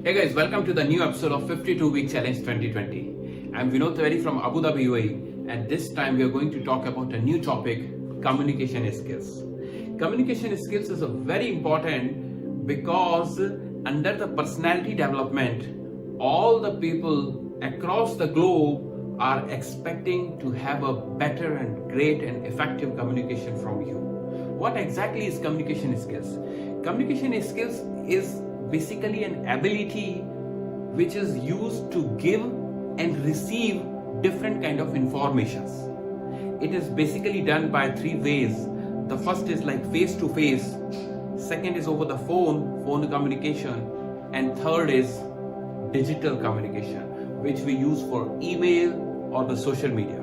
Hey guys, welcome to the new episode of 52 Week Challenge 2020. I'm Vinod Tewari from Abu Dhabi, UAE, and this time we are going to talk about a new topic, communication skills. Communication skills is a very important because under the personality development, all the people across the globe are expecting to have a better and great and effective communication from you. What exactly is communication skills? Communication skills is basically an ability which is used to give and receive different kind of informations. It is basically done by three ways. The first is like face to face, second is over the phone communication, and third is digital communication, which we use for email or the social media.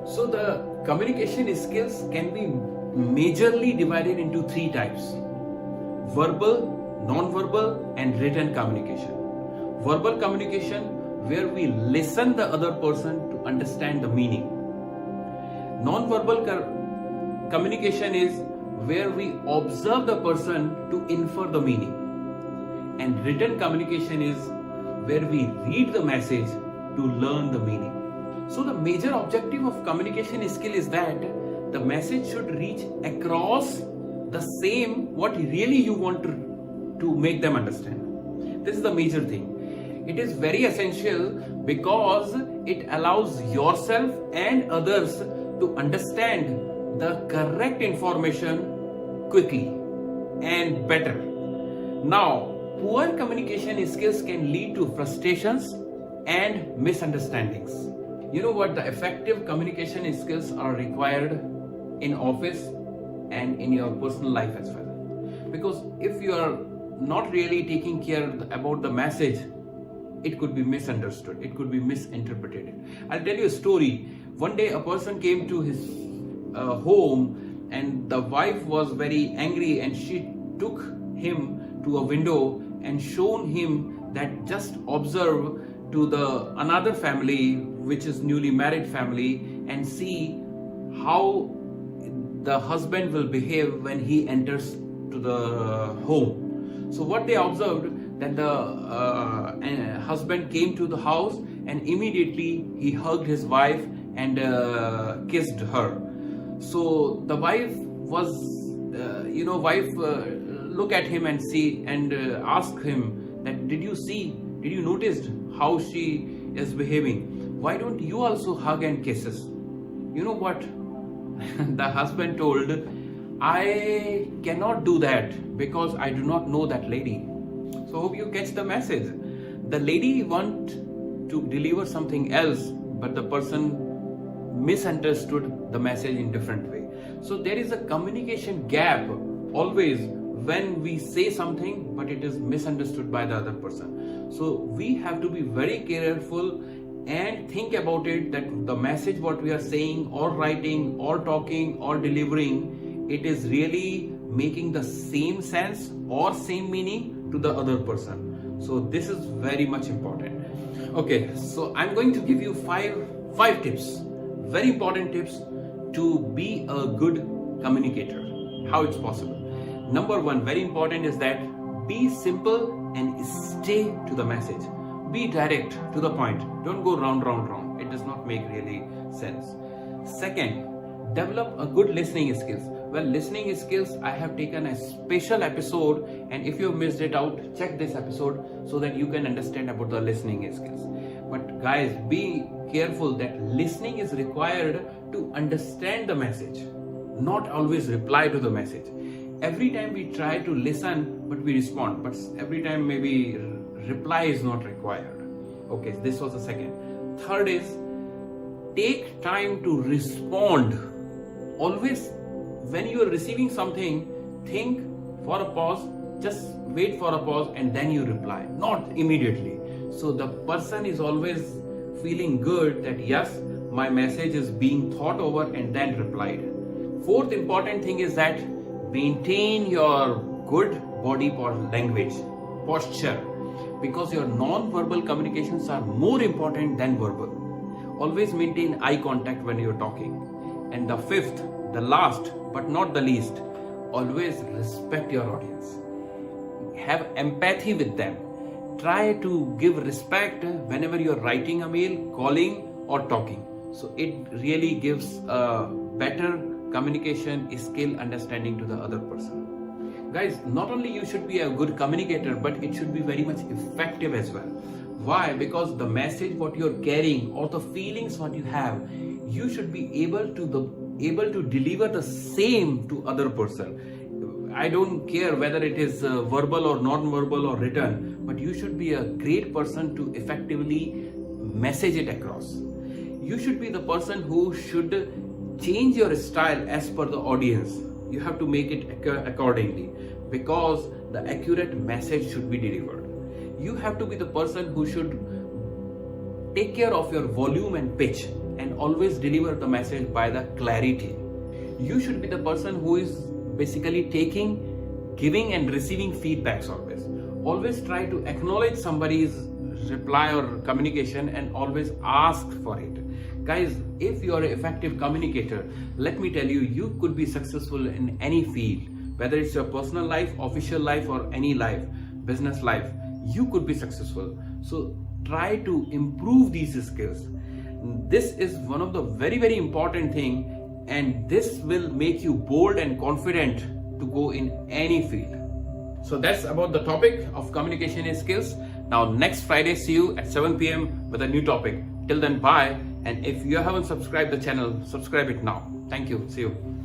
So the communication skills can be majorly divided into three types: verbal, non-verbal and written communication. Verbal communication, where we listen the other person to understand the meaning. Non-verbal communication is where we observe the person to infer the meaning. And written communication is where we read the message to learn the meaning. So the major objective of communication skill is that the message should reach across the same what really you want to make them understand. This is the major thing. It is very essential because it allows yourself and others to understand the correct information quickly and better. Now, poor communication skills can lead to frustrations and misunderstandings. You know what? The effective communication skills are required in office and in your personal life as well. Because if you are not really taking care about the message, it could be misunderstood, it could be misinterpreted. I'll tell you a story. One day a person came to his home and the wife was very angry, and she took him to a window and shown him that just observe to the another family, which is newly married family, and see how the husband will behave when he enters to the home. So what they observed, that the husband came to the house and immediately he hugged his wife and kissed her. So the wife was, look at him and see and ask him that, did you notice how she is behaving? Why don't you also hug and kisses? You know what? The husband told, I cannot do that because I do not know that lady. So hope you catch the message. The lady want to deliver something else, but the person misunderstood the message in different way. So there is a communication gap always when we say something, but it is misunderstood by the other person. So we have to be very careful and think about it, that the message what we are saying or writing or talking or delivering, it is really making the same sense or same meaning to the other person. So this is very much important. Okay, so I'm going to give you five tips, very important tips to be a good communicator. How it's possible. Number one, very important, is that be simple and stay to the message. Be direct to the point. Don't go round. It does not make really sense. Second, develop a good listening skills. Well, listening skills, I have taken a special episode, and if you missed it out, check this episode so that you can understand about the listening skills. But guys, be careful that listening is required to understand the message, not always reply to the message. Every time we try to listen, but we respond, but every time maybe reply is not required. Okay, this was the second. Third is, take time to respond. Always when you are receiving something, think for a pause, just wait for a pause and then you reply, not immediately. So the person is always feeling good that yes, my message is being thought over and then replied. Fourth important thing is that maintain your good body language, posture, because your non-verbal communications are more important than verbal. Always maintain eye contact when you're talking. And the fifth, the last but not the least, always respect your audience. Have empathy with them try to give respect whenever you're writing a mail, calling, or talking. So it really gives a better communication skill understanding to the other person. Guys, not only you should be a good communicator, but it should be very much effective as well. Why? Because the message what you're carrying or the feelings what you have, you should be able to deliver the same to other person. I don't care whether it is verbal or non-verbal or written, but you should be a great person to effectively message it across. You should be the person who should change your style as per the audience. You have to make it accordingly, because the accurate message should be delivered. You have to be the person who should take care of your volume and pitch and always deliver the message by the clarity. You should be the person who is basically taking, giving and receiving feedbacks always. Always try to acknowledge somebody's reply or communication and always ask for it. Guys, if you are an effective communicator, let me tell you, you could be successful in any field, whether it's your personal life, official life, or any life, business life, you could be successful. So try to improve these skills. This is one of the very, very important thing, and this will make you bold and confident to go in any field. So that's about the topic of communication skills. Now next Friday, see you at 7 p.m. with a new topic. Till then, bye. And if you haven't subscribed the channel, subscribe it now. Thank you. See you.